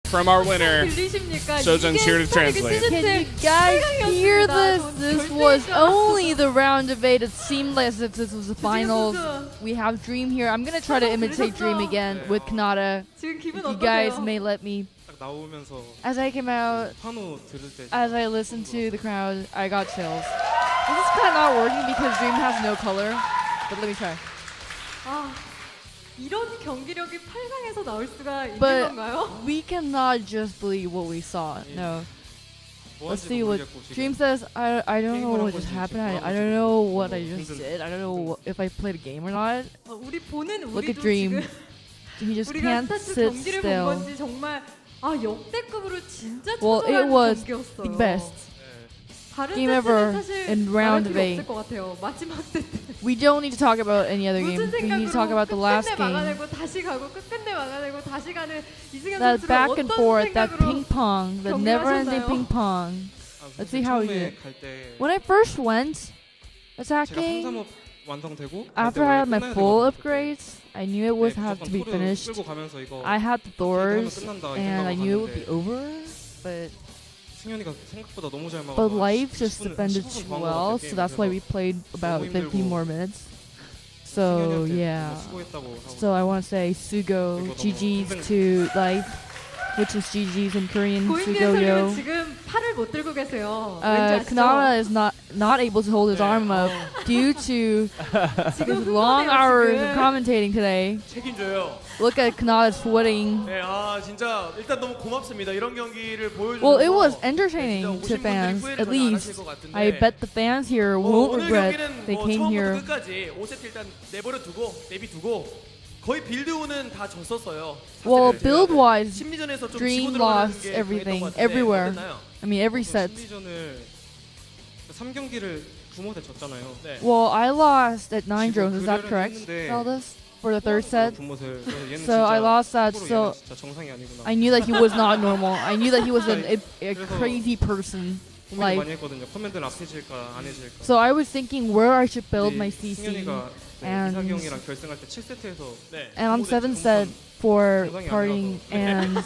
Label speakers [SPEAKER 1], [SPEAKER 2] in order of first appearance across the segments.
[SPEAKER 1] from our winner. Sojan's here to translate.
[SPEAKER 2] Can you guys hear this? This was only the round of 8. It seemed as if this was the finals. We have Dream here. I'm gonna try to imitate Dream again with Kanata. If you guys may let me. As I came out, as I listened to the crowd, I got chills. This is kind of not working because Dream has no color, but let me try.
[SPEAKER 3] 이런 경기력이 8강에서 나올 수가 있는
[SPEAKER 2] But
[SPEAKER 3] 건가요?
[SPEAKER 2] we cannot just believe what we saw. No. Let's see what Dream says. I don't know what just happened. I don't know what I just did. I don't know if I played a game or not.
[SPEAKER 3] 우리 보는
[SPEAKER 2] Look at
[SPEAKER 3] 우리도
[SPEAKER 2] Dream.
[SPEAKER 3] 지금
[SPEAKER 2] He just
[SPEAKER 3] 우리가
[SPEAKER 2] can't
[SPEAKER 3] 스타트
[SPEAKER 2] sit
[SPEAKER 3] 경기를 본
[SPEAKER 2] still.
[SPEAKER 3] 건지 정말 역대급으로 진짜
[SPEAKER 2] Well, it
[SPEAKER 3] 처절한
[SPEAKER 2] was
[SPEAKER 3] 경기였어요.
[SPEAKER 2] the best
[SPEAKER 3] 다른
[SPEAKER 2] game ever
[SPEAKER 3] 세트는 사실
[SPEAKER 2] in
[SPEAKER 3] 말할
[SPEAKER 2] round
[SPEAKER 3] 필요
[SPEAKER 2] of 8.
[SPEAKER 3] 없을 것 같아요. 마지막 세트.
[SPEAKER 2] We don't need to talk about any other game.
[SPEAKER 3] 무슨
[SPEAKER 2] We need to talk about the last
[SPEAKER 3] 끝끝내
[SPEAKER 2] game.
[SPEAKER 3] 막아내고 다시 가고 끝끝내 막아내고 다시 가는 이승현
[SPEAKER 2] That
[SPEAKER 3] 선수를
[SPEAKER 2] back and
[SPEAKER 3] 어떤
[SPEAKER 2] forth, that
[SPEAKER 3] 생각으로
[SPEAKER 2] ping pong, that never-ending
[SPEAKER 3] 경기하셨나요?
[SPEAKER 2] ping pong. Let's see how we did. When I first went attacking, after I had my full upgrades, I knew it would have to be finished. I had the Thors, and I knew it would be over, but life just defended too well, so that's why we played about 15 more minutes. So yeah, so I want to say Sugo, GG's to life, which is GG's in Korean, Sugo yo.
[SPEAKER 3] 지금 팔을 못 들고 계세요. 왠지 아시죠?
[SPEAKER 2] Kanata is not able to hold his arm up due to his long hours of commentating today.
[SPEAKER 4] 책임져요.
[SPEAKER 2] Look at Kanata's footing.
[SPEAKER 4] 네, 진짜 일단 너무 고맙습니다. 이런 경기를 보여주셔서.
[SPEAKER 2] Well, it was entertaining to fans. At least I bet the fans here won't regret they came here.
[SPEAKER 4] 끝까지 5세트 일단 내비두고 거의 빌드오는 다 졌었어요.
[SPEAKER 2] Well, build-wise,
[SPEAKER 4] 심리전에서 좀
[SPEAKER 2] Dream
[SPEAKER 4] 치고 들어가는
[SPEAKER 2] lost
[SPEAKER 4] 게
[SPEAKER 2] everything,
[SPEAKER 4] 강했던 것 같은데
[SPEAKER 2] everywhere.
[SPEAKER 4] 어땠나요?
[SPEAKER 2] I mean, every set.
[SPEAKER 1] 3경기를 9못에 졌잖아요.
[SPEAKER 4] 네.
[SPEAKER 2] Well, I lost at 9 drones. Is that correct, Aldous? For the third set? So I lost that, so I knew that he was not normal. I knew that he was a crazy person. Like, so I was thinking where I should build my CC. And on 7th set for partying and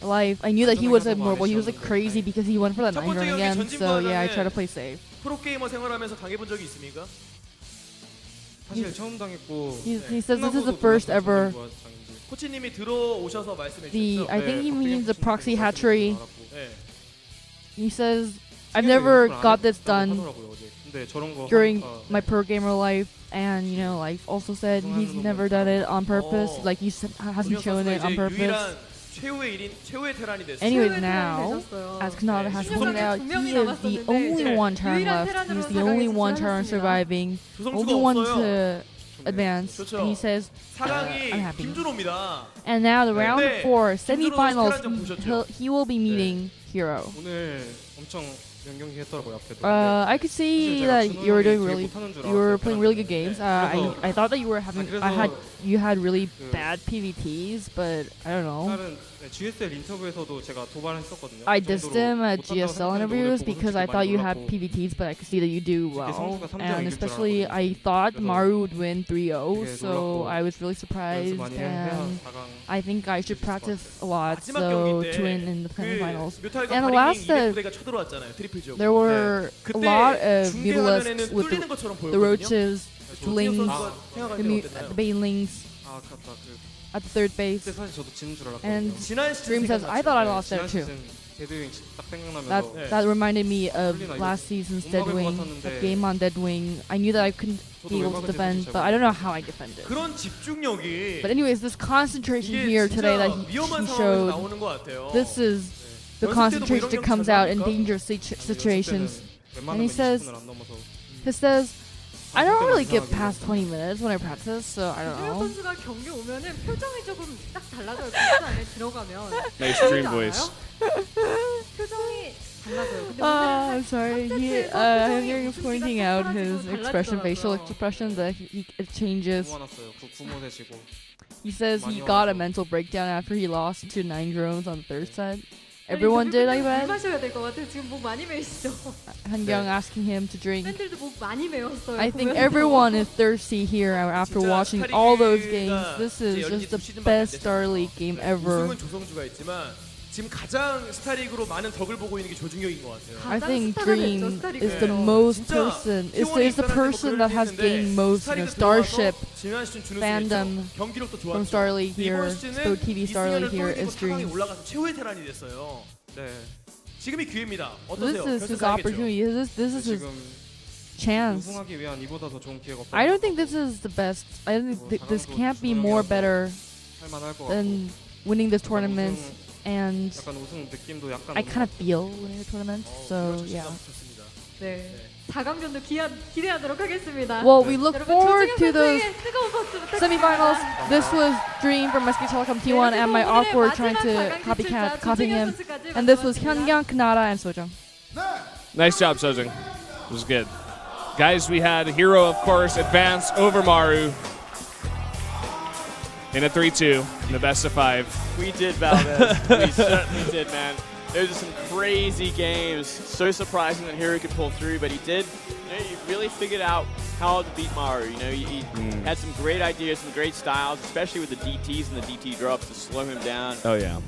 [SPEAKER 2] life, I knew that he was abnormal. He was like crazy because he went for that 9 run again. So yeah, I tried to play safe.
[SPEAKER 4] 프로게이머 생활하면서 당해본 적이 있습니까?
[SPEAKER 2] He says this is the first ever.
[SPEAKER 4] 코치님이 들어오셔서 말씀해 주셨죠.
[SPEAKER 2] I think he means the proxy hatchery. He says I've never got this done during my pro gamer life, and you know, like also said he's never done it on purpose. Like he hasn't shown it on purpose. Anyways, now as Kanata has pointed out, he is the only one turn left. He's the only one turn surviving, only one to advance. And he says, I'm happy. And now the round 4 semi-finals, he will be meeting Hero. I could see that you were playing really good games. I thought that you had really bad PVTs, but I don't know. I dissed him at GSL interviews because I thought you had PVTs, but I could see that you do well. And especially, I thought Maru would win 3-0, so I was really surprised. And I think I should practice a lot so to win in the semifinals. And the last there were a lot of Mutalisks with the Roaches, the Lings, the Banelings at the third base. And Dream says, I thought I lost there too. That reminded me of last season's Deadwing, that game on Deadwing. I knew that I couldn't be able to defend, but I don't know how I defended. But anyways, this concentration here today that he showed, this is the concentration that comes out in dangerous situations. And he says, I don't really get past 20 minutes when I practice, so I don't know.
[SPEAKER 1] Nice Dream voice.
[SPEAKER 2] I'm sorry. I'm hearing him pointing out his expression, facial expression, that it changes. He says he got a mental breakdown after he lost to 9 drones on the third set. Everyone did, I bet. Hangyang asking him to drink. I think everyone is thirsty here after watching all those games. This is just the best Star League game ever.
[SPEAKER 4] 지금 가장 스타리그로 많은 덕을 보고 있는 게 조중혁인 것 같아요.
[SPEAKER 2] I think
[SPEAKER 3] 스타가 됐죠,
[SPEAKER 2] Dream is
[SPEAKER 3] 스타리그에서.
[SPEAKER 2] the most
[SPEAKER 4] 진짜
[SPEAKER 2] person, is
[SPEAKER 4] T1이
[SPEAKER 2] the person that has gained most Starship fandom
[SPEAKER 4] 경기력도
[SPEAKER 2] from
[SPEAKER 4] 좋았죠.
[SPEAKER 2] Star League here,
[SPEAKER 4] 이번 시즌은
[SPEAKER 2] Sport TV Star League here is
[SPEAKER 4] 상황에
[SPEAKER 2] Dream.
[SPEAKER 4] 올라가서 최후의 테란이 됐어요. 네, 지금이 기회입니다.
[SPEAKER 2] This
[SPEAKER 4] 어떠세요?
[SPEAKER 2] is his opportunity. This is his
[SPEAKER 1] 지금
[SPEAKER 2] chance.
[SPEAKER 1] 우승하기 위한 이보다 더 좋은 기회가 없다.
[SPEAKER 2] I don't think this is the best. I don't think this can't be more better
[SPEAKER 1] 할 만할 것 같고.
[SPEAKER 2] than winning this tournament. And
[SPEAKER 1] 약간 우승 느낌도 약간
[SPEAKER 2] I kind of feel winning the tournament. So yeah.
[SPEAKER 4] 좋습니다.
[SPEAKER 3] 네. 4강전도 기대하도록 하겠습니다.
[SPEAKER 2] Well, we look
[SPEAKER 3] 여러분,
[SPEAKER 2] forward to
[SPEAKER 3] 조중혁
[SPEAKER 2] those
[SPEAKER 3] 선수에게 뜨거운 박수 부탁드립니다.
[SPEAKER 2] semifinals. This was Dream from SK Telecom T1 and my awkward trying to copying him. And this was Hyungyang, Kanata, and Sojung.
[SPEAKER 1] Nice job, Sojung. It was good. Guys, we had Hero, of course, advance over Maru in a 3-2 in the best of 5.
[SPEAKER 5] We did, Valdez. We certainly did, man. Those are some crazy games. So surprising that Hero could pull through, but he did. You know, he really figured out how to beat Maru. You know, he had some great ideas, some great styles, especially with the DTs and the DT drops to slow him down.
[SPEAKER 1] Oh, yeah.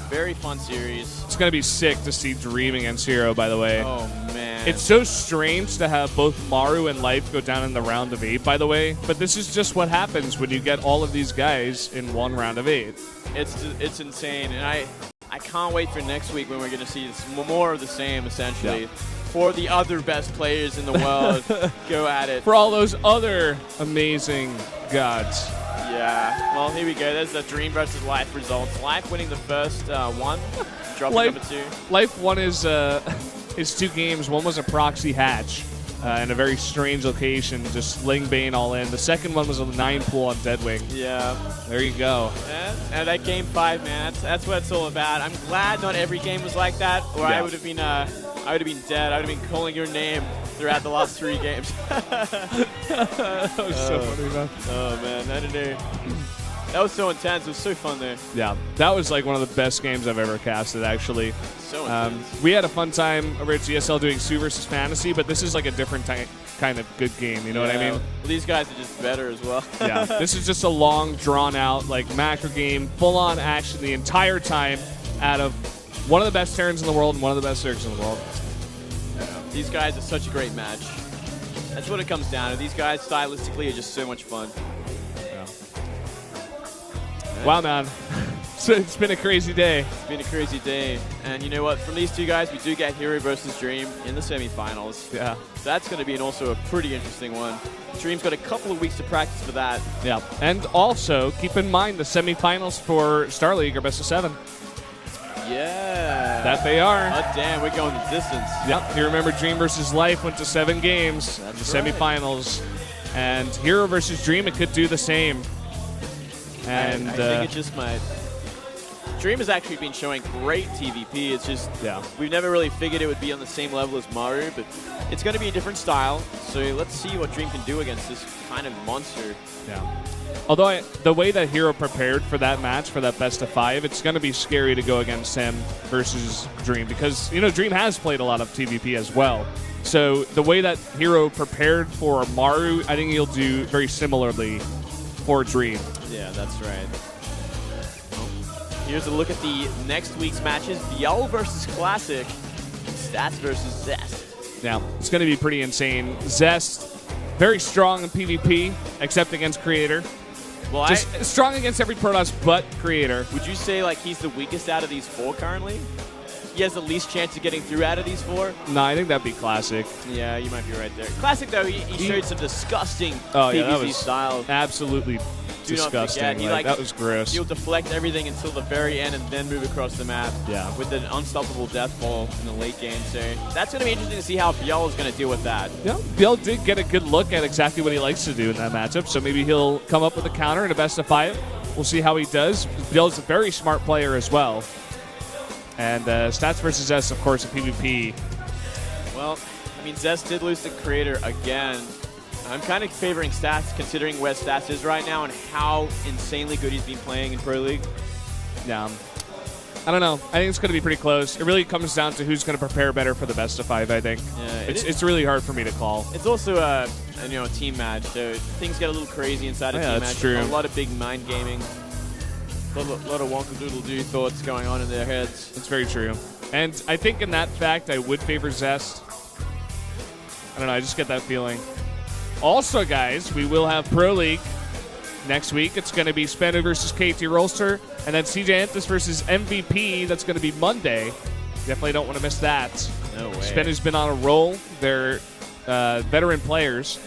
[SPEAKER 5] Very fun series.
[SPEAKER 1] It's going to be sick to see Dream against Hero, by the way.
[SPEAKER 5] Oh, man.
[SPEAKER 1] It's so strange to have both Maru and Life go down in the round of 8, by the way. But this is just what happens when you get all of these guys in one round of 8.
[SPEAKER 5] It's insane, and I can't wait for next week when we're going to see more of the same, essentially.
[SPEAKER 1] Yeah.
[SPEAKER 5] For the other best players in the world, go at it.
[SPEAKER 1] For all those other amazing gods.
[SPEAKER 5] Yeah, well, here we go. There's the Dream versus Life results. Life winning the first one, dropping
[SPEAKER 1] Life-
[SPEAKER 5] number 2.
[SPEAKER 1] Life won his 2 games. One was a proxy hatch in a very strange location, just laying Bane all in. The second one was a 9 pool on Deadwing.
[SPEAKER 5] Yeah,
[SPEAKER 1] There you go.
[SPEAKER 5] and that game 5, man, that's what it's all about. I'm glad not every game was like that, or
[SPEAKER 1] Yeah.
[SPEAKER 5] I would have been dead. I would have been calling your name throughout the last 3 games.
[SPEAKER 1] That was so funny, man.
[SPEAKER 5] Oh man, I don't know. That was so intense. It was so fun there.
[SPEAKER 1] Yeah, that was like one of the best games I've ever casted, actually.
[SPEAKER 5] So intense.
[SPEAKER 1] We had a fun time over at GSL doing Sue versus Fantasy, but this is like a different kind of good game, you know what I
[SPEAKER 5] Yeah.
[SPEAKER 1] mean?
[SPEAKER 5] Well, these guys are just better as well.
[SPEAKER 1] Yeah, this is just a long, drawn-out, like, macro game, full-on action the entire time out of one of the best Terrans in the world and one of the best Zergs in the world.
[SPEAKER 5] These guys are such a great match. That's what it comes down to. These guys stylistically are just so much fun.
[SPEAKER 1] Wow, man. So it's been a crazy day.
[SPEAKER 5] It's been a crazy day. And you know what? From these two guys, we do get Hero versus Dream in the semifinals.
[SPEAKER 1] Yeah.
[SPEAKER 5] So that's going to be also a pretty interesting one. Dream's got a couple of weeks to practice for that.
[SPEAKER 1] Yeah. And also, keep in mind the semifinals for Star League are best of 7.
[SPEAKER 5] Yeah.
[SPEAKER 1] That they are.
[SPEAKER 5] Oh, damn. We're going the distance.
[SPEAKER 1] Yep. You remember Dream versus Life went to 7 games in the
[SPEAKER 5] That's right.
[SPEAKER 1] semifinals. And Hero versus Dream, it could do the same. And
[SPEAKER 5] I think it just might. Dream has actually been showing great TVP. It's just,
[SPEAKER 1] yeah.
[SPEAKER 5] we've never really figured it would be on the same level as Maru, but it's going to be a different style. So let's see what Dream can do against this kind of monster.
[SPEAKER 1] Yeah. Although the way that Hero prepared for that match, for that best of 5, it's going to be scary to go against him versus Dream because, you know, Dream has played a lot of TVP as well. So the way that Hero prepared for Maru, I think he'll do very similarly for Dream.
[SPEAKER 5] Yeah, that's right. Here's a look at the next week's matches. Biel versus Classic. Stats versus Zest.
[SPEAKER 1] Now, it's going to be pretty insane. Zest, very strong in PvP, except against Creator.
[SPEAKER 5] Well,
[SPEAKER 1] Just strong against every Protoss but Creator.
[SPEAKER 5] would you say like he's the weakest out of these 4 currently? He has the least chance of getting through out of these 4?
[SPEAKER 1] No, I think that'd be Classic.
[SPEAKER 5] Yeah, you might be right there. Classic, though, he showed some disgusting
[SPEAKER 1] Oh, yeah, that
[SPEAKER 5] PvZ
[SPEAKER 1] was
[SPEAKER 5] style.
[SPEAKER 1] absolutely
[SPEAKER 5] Do not
[SPEAKER 1] disgusting.
[SPEAKER 5] forget, he,
[SPEAKER 1] Like,
[SPEAKER 5] like,
[SPEAKER 1] that was gross.
[SPEAKER 5] He'll deflect everything until the very end and then move across the map
[SPEAKER 1] Yeah.
[SPEAKER 5] with an unstoppable death ball in the late game. So that's going to be interesting to see how Biel is going to deal with that.
[SPEAKER 1] Yeah, Biel did get a good look at exactly what he likes to do in that matchup, so maybe he'll come up with a counter in a best of 5. We'll see how he does. Biel's a very smart player as well. And Stats versus S, of course, in PvP.
[SPEAKER 5] Well, I mean, Zest did lose to Creator again. I'm kind of favoring Stats considering where Stats is right now and how insanely good he's been playing in Pro League.
[SPEAKER 1] Yeah. I don't know. I think it's going to be pretty close. It really comes down to who's going to prepare better for the best of 5, I think.
[SPEAKER 5] Yeah,
[SPEAKER 1] It's really hard for me to call.
[SPEAKER 5] It's also a team match, so things get a little crazy inside a
[SPEAKER 1] Yeah,
[SPEAKER 5] team
[SPEAKER 1] that's
[SPEAKER 5] match.
[SPEAKER 1] true.
[SPEAKER 5] A lot of big mind gaming. lot of wonka-doodle-doo thoughts going on in their heads.
[SPEAKER 1] It's very true. And I think in that fact, I would favor Zest. I don't know, I just get that feeling. Also, guys, we will have Pro League next week. It's going to be SBENU versus KT Rolster, and then CJ Anthus versus MVP. That's going to be Monday. Definitely don't want to miss that.
[SPEAKER 5] No way.
[SPEAKER 1] SBENU's been on a roll. Their veteran players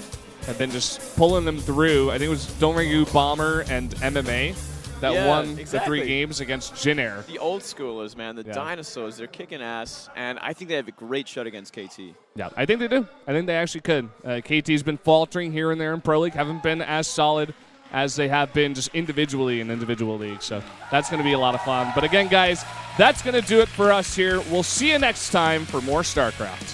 [SPEAKER 1] have been just pulling them through. I think it was Dongregyu, Bomber, and MMA that won the 3 games against Jin Air.
[SPEAKER 5] The old schoolers, man, the dinosaurs, they're kicking ass, and I think they have a great shot against KT.
[SPEAKER 1] Yeah, I think they do. I think they actually could. KT's been faltering here and there in Pro League, haven't been as solid as they have been just individually in individual leagues. So that's going to be a lot of fun. But again, guys, that's going to do it for us here. We'll see you next time for more StarCraft.